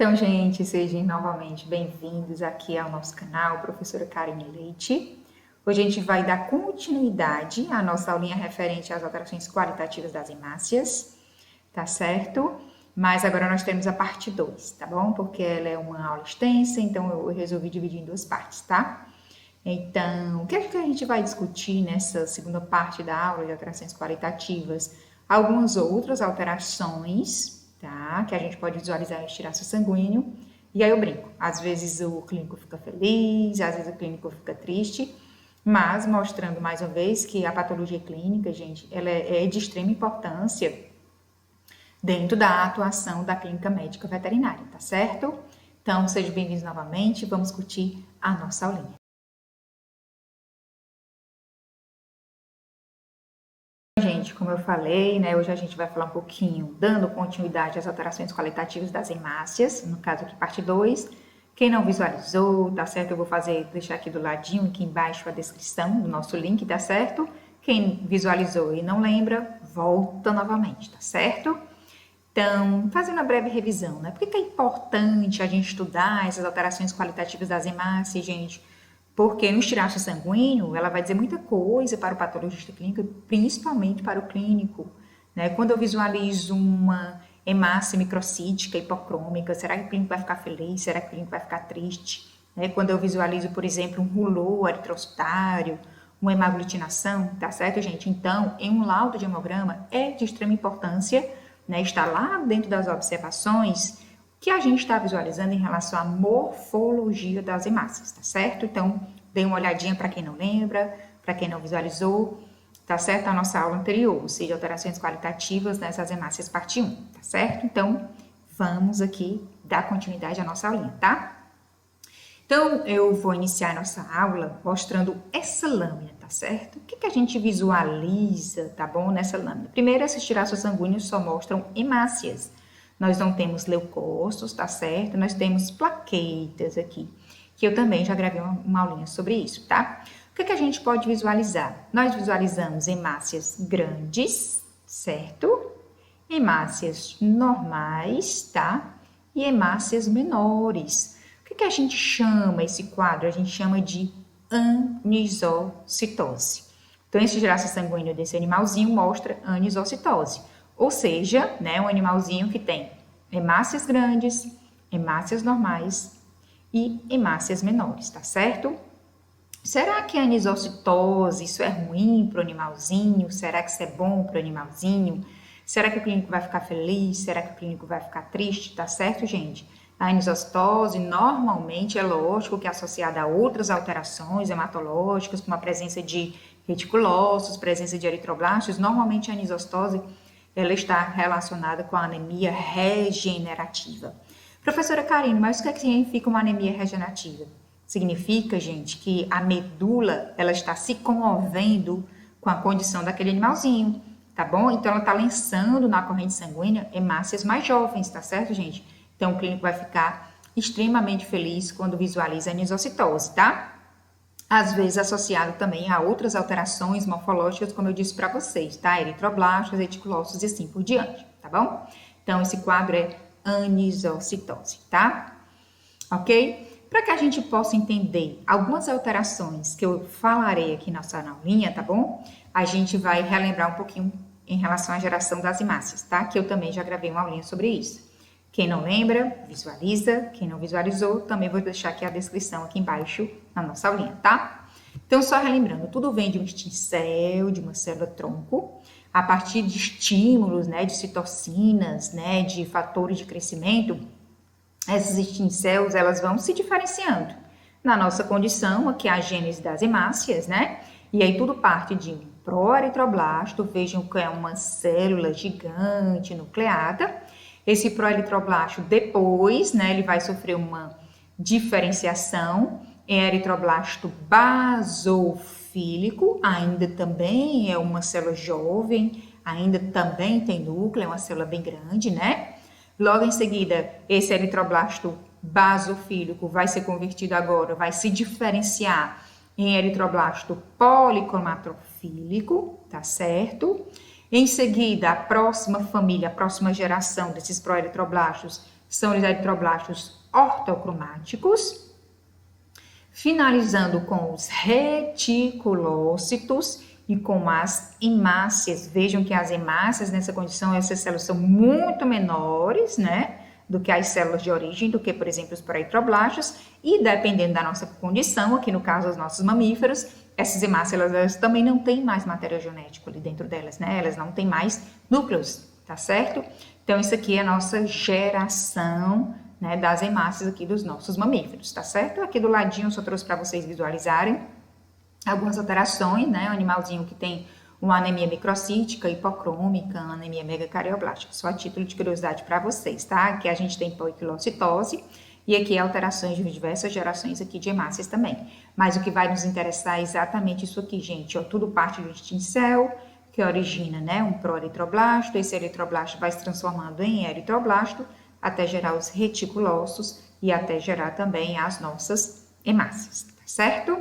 Então, gente, sejam novamente bem-vindos aqui ao nosso canal, professora Karine Leite. Hoje a gente vai dar continuidade à nossa aulinha referente às alterações qualitativas das hemácias, tá certo? Mas agora nós temos a parte 2, tá bom? Porque ela é uma aula extensa, então eu resolvi dividir em duas partes, tá? Então, o que é que a gente vai discutir nessa segunda parte da aula de alterações qualitativas? Algumas outras alterações, tá? Que a gente pode visualizar em estilhaço sanguíneo. E aí eu brinco, às vezes o clínico fica feliz, às vezes o clínico fica triste, mas mostrando mais uma vez que a patologia clínica, gente, ela é de extrema importância dentro da atuação da clínica médica veterinária, tá certo? Então, sejam bem-vindos novamente, vamos discutir a nossa aulinha. Gente, como eu falei, né, hoje a gente vai falar um pouquinho, dando continuidade às alterações qualitativas das hemácias, no caso aqui parte 2. Quem não visualizou, tá certo? Eu vou deixar aqui do ladinho, aqui embaixo, a descrição do nosso link, tá certo? Quem visualizou e não lembra, volta novamente, tá certo? Então, fazendo uma breve revisão, né? Por que é importante a gente estudar essas alterações qualitativas das hemácias, gente? Porque no estilhaço sanguíneo, ela vai dizer muita coisa para o patologista clínico, principalmente para o clínico, né? Quando eu visualizo uma hemácia microcítica, hipocrômica, será que o clínico vai ficar feliz? Será que o clínico vai ficar triste? Né? Quando eu visualizo, por exemplo, um rulô eritrocitário, uma hemaglutinação, tá certo, gente? Então, em um laudo de hemograma, é de extrema importância, né, está lá dentro das observações que a gente está visualizando em relação à morfologia das hemácias, tá certo? Então, dê uma olhadinha para quem não lembra, para quem não visualizou, tá certo? A nossa aula anterior, ou seja, alterações qualitativas nessas hemácias parte 1, tá certo? Então, vamos aqui dar continuidade à nossa aulinha, tá? Então, eu vou iniciar a nossa aula mostrando essa lâmina, tá certo? O que a gente visualiza, tá bom, nessa lâmina? Primeiro, esses tiraços sanguíneos só mostram hemácias. Nós não temos leucócitos, tá certo? Nós temos plaquetas aqui, que eu também já gravei uma aulinha sobre isso, tá? O que a gente pode visualizar? Nós visualizamos hemácias grandes, certo? Hemácias normais, tá? E hemácias menores. O que a gente chama esse quadro? A gente chama de anisocitose. Então, esse girassol sanguíneo desse animalzinho mostra anisocitose. Ou seja, né, um animalzinho que tem hemácias grandes, hemácias normais e hemácias menores, tá certo? Será que a anisocitose, isso é ruim para o animalzinho? Será que isso é bom para o animalzinho? Será que o clínico vai ficar feliz? Será que o clínico vai ficar triste? Tá certo, gente? A anisocitose, normalmente, é lógico que é associada a outras alterações hematológicas, como a presença de reticulócitos, presença de eritroblastos. Normalmente, a anisocitose, ela está relacionada com a anemia regenerativa. Professora Karine, mas o que significa uma anemia regenerativa? Significa, gente, que a medula, ela está se comovendo com a condição daquele animalzinho, tá bom? Então, ela está lançando na corrente sanguínea hemácias mais jovens, tá certo, gente? Então, o clínico vai ficar extremamente feliz quando visualiza a anisocitose, tá? Às vezes associado também a outras alterações morfológicas, como eu disse para vocês, tá? Eritroblastos, reticulócitos e assim por diante, tá bom? Então, esse quadro é anisocitose, tá? Ok? Para que a gente possa entender algumas alterações que eu falarei aqui nessa aulinha, tá bom? A gente vai relembrar um pouquinho em relação à geração das hemácias, tá? Que eu também já gravei uma aulinha sobre isso. Quem não lembra, visualiza. Quem não visualizou, também vou deixar aqui a descrição aqui embaixo na nossa aulinha, tá? Então, só relembrando, tudo vem de um cell, de uma célula-tronco, a partir de estímulos, né, de citocinas, né, de fatores de crescimento. Essas stem cells, elas vão se diferenciando. Na nossa condição, aqui é a gênese das hemácias, né? E aí tudo parte de um proeritroblasto, vejam que é uma célula gigante nucleada. Esse proeritroblasto depois, né, ele vai sofrer uma diferenciação em eritroblasto basofílico, ainda também é uma célula jovem, ainda também tem núcleo, é uma célula bem grande, né? Logo em seguida, esse eritroblasto basofílico vai ser convertido agora, vai se diferenciar em eritroblasto policromatofílico, tá certo? Em seguida, a próxima família, a próxima geração desses proeritroblastos são os eritroblastos ortocromáticos, finalizando com os reticulócitos e com as hemácias. Vejam que as hemácias, nessa condição, essas células são muito menores, né, do que as células de origem, do que, por exemplo, os proeritroblastos, e dependendo da nossa condição, aqui no caso dos nossos mamíferos, essas hemácias, elas também não têm mais material genético ali dentro delas, né, elas não têm mais núcleos, tá certo? Então, isso aqui é a nossa geração, né, das hemácias aqui dos nossos mamíferos, tá certo? Aqui do ladinho eu só trouxe para vocês visualizarem algumas alterações, né, o animalzinho que tem uma anemia microcítica, hipocrômica, anemia megacarioblática, só a título de curiosidade para vocês, tá? Aqui a gente tem poiquilocitose e aqui alterações de diversas gerações aqui de hemácias também. Mas o que vai nos interessar é exatamente isso aqui, gente, ó, tudo parte do instinto que origina, né, um proeritroblasto, esse eritroblasto vai se transformando em eritroblasto até gerar os reticulócitos e até gerar também as nossas hemácias, tá certo?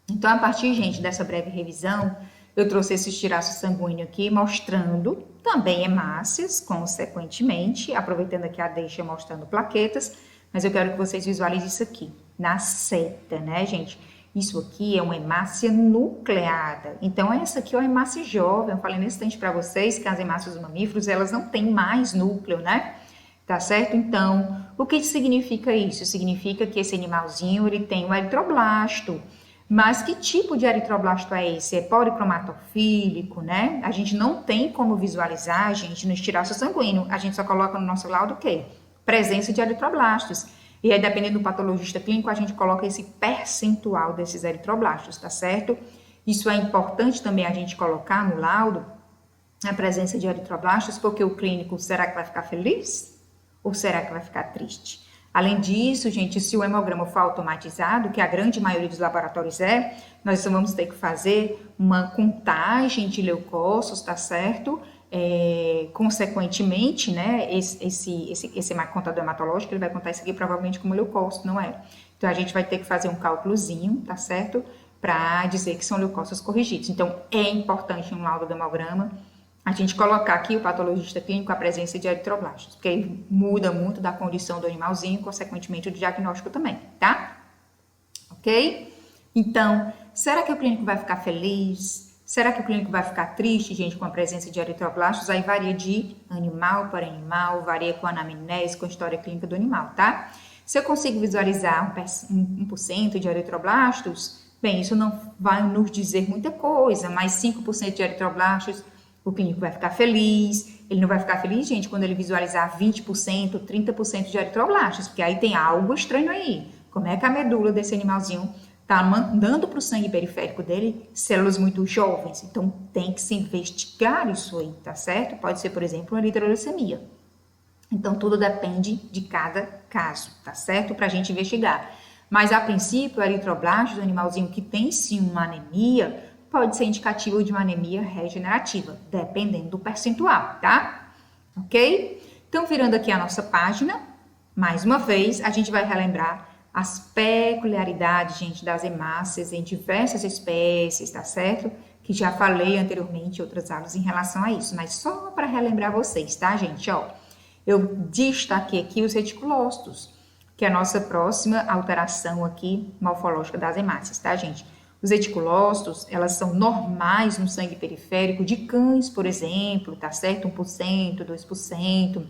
Então, a partir, gente, dessa breve revisão, eu trouxe esse tiraço sanguíneo aqui, mostrando também hemácias, consequentemente, aproveitando aqui a deixa mostrando plaquetas, mas eu quero que vocês visualizem isso aqui, na seta, né, gente? Isso aqui é uma hemácia nucleada. Então, essa aqui é uma hemácia jovem. Eu falei nesse instante para vocês que as hemácias dos mamíferos, elas não têm mais núcleo, né? Tá certo? Então, o que significa isso? Significa que esse animalzinho, ele tem um eritroblasto. Mas que tipo de eritroblasto é esse? É policromatofílico, né? A gente não tem como visualizar, gente, no estilhaço sanguíneo. A gente só coloca no nosso laudo o quê? Presença de eritroblastos. E aí, dependendo do patologista clínico, a gente coloca esse percentual desses eritroblastos, tá certo? Isso é importante também a gente colocar no laudo, a presença de eritroblastos, porque o clínico, será que vai ficar feliz? Ou será que vai ficar triste? Além disso, gente, se o hemograma for automatizado, que a grande maioria dos laboratórios nós vamos ter que fazer uma contagem de leucócitos, tá certo? Consequentemente, né, esse contador hematológico, ele vai contar isso aqui provavelmente como leucócito, não é? Então, a gente vai ter que fazer um cálculozinho, tá certo? Para dizer que são leucócitos corrigidos. Então, é importante no laudo do hemograma a gente colocar aqui o patologista clínico a presença de eritroblastos, porque aí muda muito da condição do animalzinho, consequentemente o diagnóstico também, tá? Ok? Então, será que o clínico vai ficar feliz? Será que o clínico vai ficar triste, gente, com a presença de eritroblastos? Aí varia de animal para animal, varia com a anamnese, com a história clínica do animal, tá? Se eu consigo visualizar 1% de eritroblastos, bem, isso não vai nos dizer muita coisa, mas 5% de eritroblastos, o clínico vai ficar feliz. Ele não vai ficar feliz, gente, quando ele visualizar 20%, 30% de eritroblastos, porque aí tem algo estranho aí. Como é que a medula desse animalzinho está mandando para o sangue periférico dele células muito jovens? Então, tem que se investigar isso aí, tá certo? Pode ser, por exemplo, uma eritroleucemia. Então, tudo depende de cada caso, tá certo? Para a gente investigar. Mas, a princípio, o eritroblasto do animalzinho que tem sim uma anemia pode ser indicativo de uma anemia regenerativa, dependendo do percentual, tá? Ok? Então, virando aqui a nossa página, mais uma vez, a gente vai relembrar as peculiaridades, gente, das hemácias em diversas espécies, tá certo? Que já falei anteriormente em outras aulas em relação a isso, mas só para relembrar vocês, tá, gente? Ó, eu destaquei aqui os reticulócitos, que é a nossa próxima alteração aqui morfológica das hemácias, tá, gente? Os reticulócitos, elas são normais no sangue periférico de cães, por exemplo, tá certo? 1%, 2%,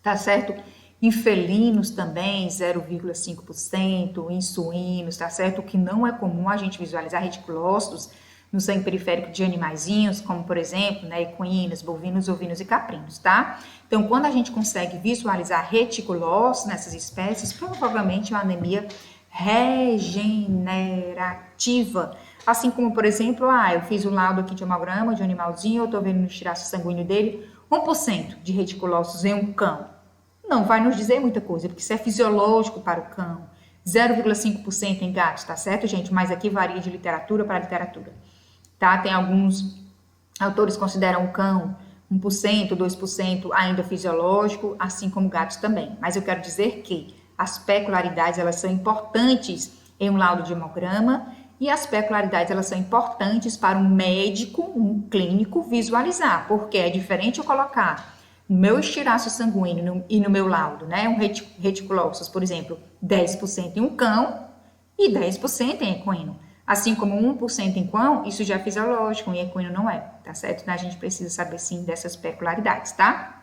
tá certo? Em felinos também, 0,5%, em suínos, tá certo? O que não é comum a gente visualizar reticulócitos no sangue periférico de animaizinhos, como, por exemplo, né, equinos, bovinos, ovinos e caprinos, tá? Então, quando a gente consegue visualizar reticulócitos nessas espécies, provavelmente é uma anemia regenerativa. Assim como, por exemplo, eu fiz o laudo aqui de hemograma de um animalzinho, eu tô vendo no tiraço sanguíneo dele 1% de reticulócitos em um cão. Não vai nos dizer muita coisa, porque isso é fisiológico para o cão. 0,5% em gatos, tá certo, gente? Mas aqui varia de literatura para literatura, tá? Tem alguns autores que consideram o cão 1%, 2% ainda fisiológico, assim como gatos também. Mas eu quero dizer que as peculiaridades, elas são importantes em um laudo de hemograma e as peculiaridades, elas são importantes para um médico, um clínico visualizar, porque é diferente eu colocar no meu estirácio sanguíneo e no meu laudo, né, um reticulócitos, por exemplo, 10% em um cão e 10% em equino. Assim como 1% em cão, isso já é fisiológico, em equino não é, tá certo? Então, a gente precisa saber, sim, dessas peculiaridades, tá?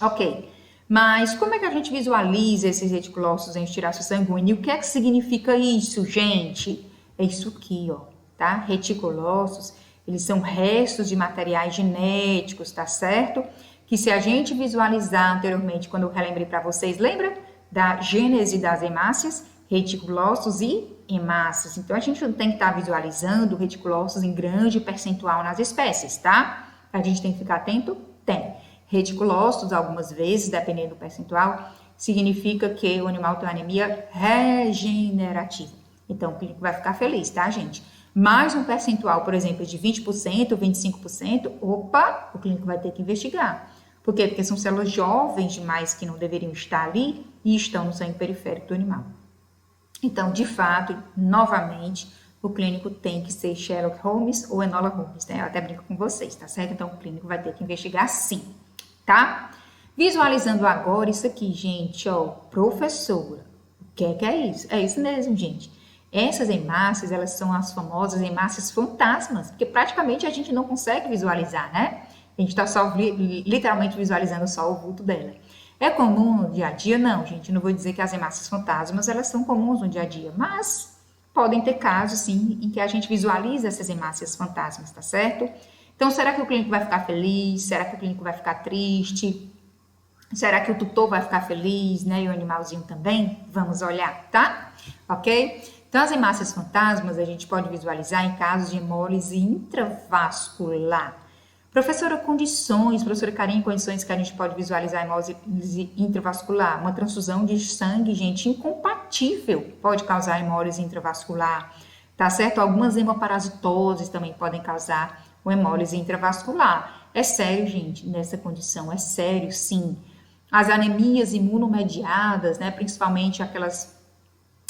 Ok. Mas como é que a gente visualiza esses reticulócitos em estirácio sanguíneo? E o que é que significa isso, gente? É isso aqui, ó, tá? Reticulócitos, eles são restos de materiais genéticos, tá certo? Que se a gente visualizar anteriormente, quando eu relembrei para vocês, lembra da gênese das hemácias? Reticulócitos e hemácias. Então, a gente não tem que estar visualizando reticulócitos em grande percentual nas espécies, tá? A gente tem que ficar atento? Tem. Reticulócitos, algumas vezes, dependendo do percentual, significa que o animal tem uma anemia regenerativa. Então, o clínico vai ficar feliz, tá, gente? Mais um percentual, por exemplo, de 20%, 25%, opa, o clínico vai ter que investigar. Por quê? Porque são células jovens demais que não deveriam estar ali e estão no sangue periférico do animal. Então, de fato, novamente, o clínico tem que ser Sherlock Holmes ou Enola Holmes, né? Eu até brinco com vocês, tá certo? Então, o clínico vai ter que investigar sim, tá? Visualizando agora isso aqui, gente, ó, professora, o que é isso? É isso mesmo, gente. Essas hemácias, elas são as famosas hemácias fantasmas, porque praticamente a gente não consegue visualizar, né? A gente está só literalmente visualizando só o vulto dela. É comum no dia a dia? Não, gente, não vou dizer que as hemácias fantasmas, elas são comuns no dia a dia, mas podem ter casos, sim, em que a gente visualiza essas hemácias fantasmas, tá certo? Então, será que o clínico vai ficar feliz? Será que o clínico vai ficar triste? Será que o tutor vai ficar feliz, né? E o animalzinho também? Vamos olhar, tá? Ok? Então, as hemácias fantasmas a gente pode visualizar em casos de hemólise intravascular. Professora, professora Karine, condições que a gente pode visualizar a hemólise intravascular? Uma transfusão de sangue, gente, incompatível pode causar hemólise intravascular, tá certo? Algumas hemoparasitoses também podem causar uma hemólise intravascular. É sério, gente, nessa condição, é sério, sim. As anemias imunomediadas, né, principalmente aquelas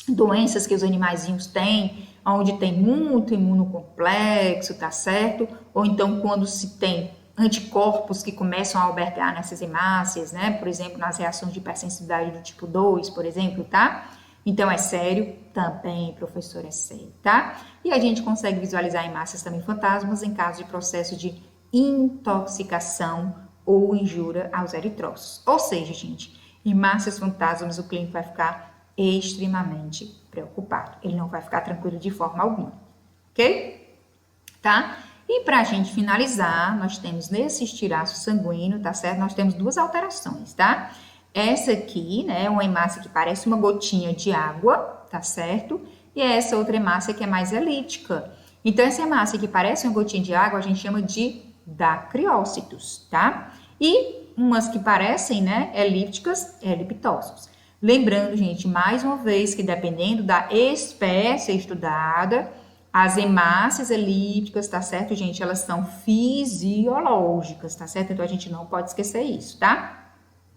doenças que os animaizinhos têm, onde tem muito imunocomplexo, tá certo? Ou então quando se tem anticorpos que começam a albergar nessas hemácias, né? Por exemplo, nas reações de hipersensibilidade do tipo 2, por exemplo, tá? Então é sério? Também, professor, é sério, tá? E a gente consegue visualizar hemácias também fantasmas em caso de processo de intoxicação ou injúria aos eritrócitos. Ou seja, gente, hemácias fantasmas, o clínico vai ficar extremamente preocupado. Ele não vai ficar tranquilo de forma alguma, ok? Tá? E para a gente finalizar, nós temos nesse estirácio sanguíneo, tá certo? Nós temos duas alterações, tá? Essa aqui, né, é uma hemácia que parece uma gotinha de água, tá certo? E essa outra hemácia que é mais elíptica. Então, essa hemácia que parece uma gotinha de água, a gente chama de dacriócitos, tá? E umas que parecem, né, elípticas, eliptócitos. Lembrando, gente, mais uma vez, que dependendo da espécie estudada, as hemácias elípticas, tá certo, gente? Elas são fisiológicas, tá certo? Então, a gente não pode esquecer isso, tá?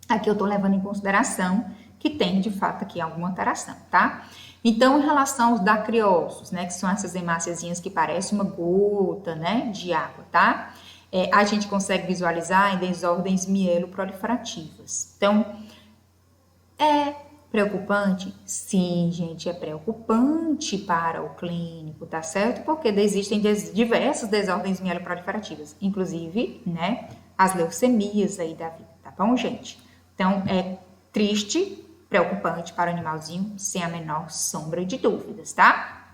Aqui eu tô levando em consideração que tem, de fato, aqui alguma alteração, tá? Então, em relação aos dacriócitos, né, que são essas hemáciazinhas que parecem uma gota, né, de água, tá? A gente consegue visualizar em desordens mieloproliferativas. Então, é preocupante? Sim, gente, é preocupante para o clínico, tá certo? Porque existem diversas desordens mieloproliferativas, inclusive, né, as leucemias aí da vida, tá bom, gente? Então, é triste, preocupante para o animalzinho, sem a menor sombra de dúvidas, tá?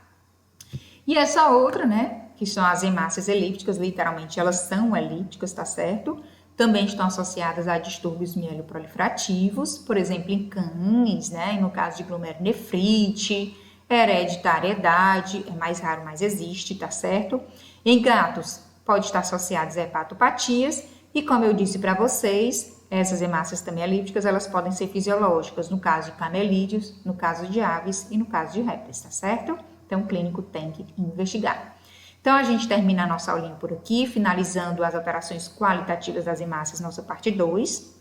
E essa outra, né, que são as hemácias elípticas, literalmente elas são elípticas, tá certo? Também estão associadas a distúrbios mieloproliferativos, por exemplo, em cães, né? No caso de glomerulonefrite, hereditariedade, é mais raro, mas existe, tá certo? Em gatos, pode estar associados a hepatopatias, e como eu disse para vocês, essas hemácias também elípticas, elas podem ser fisiológicas, no caso de camelídeos, no caso de aves e no caso de répteis, tá certo? Então, o clínico tem que investigar. Então, a gente termina a nossa aulinha por aqui, finalizando as alterações qualitativas das hemácias, nossa parte 2,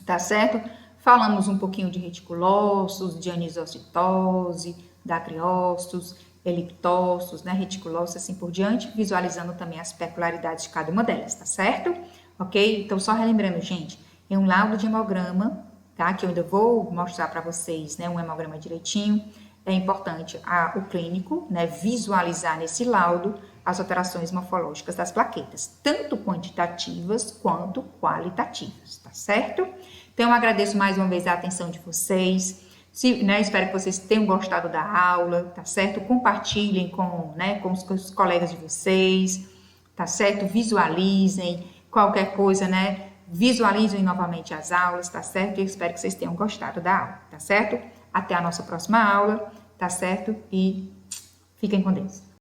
tá certo? Falamos um pouquinho de reticulócitos, de anisocitose, dacriócitos, eliptócitos, né, reticulócitos, assim por diante, visualizando também as peculiaridades de cada uma delas, tá certo? ok? Então, só relembrando, gente, é um laudo de hemograma, tá? Que eu ainda vou mostrar para vocês, né? Um hemograma direitinho. É importante o clínico, né? Visualizar nesse laudo as alterações morfológicas das plaquetas, tanto quantitativas quanto qualitativas, tá certo? Então, eu agradeço mais uma vez a atenção de vocês. Espero que vocês tenham gostado da aula, tá certo? Compartilhem com os colegas de vocês, tá certo? Visualizem qualquer coisa, né? Visualizem novamente as aulas, tá certo? E espero que vocês tenham gostado da aula, tá certo? Até a nossa próxima aula, tá certo? E fiquem com Deus.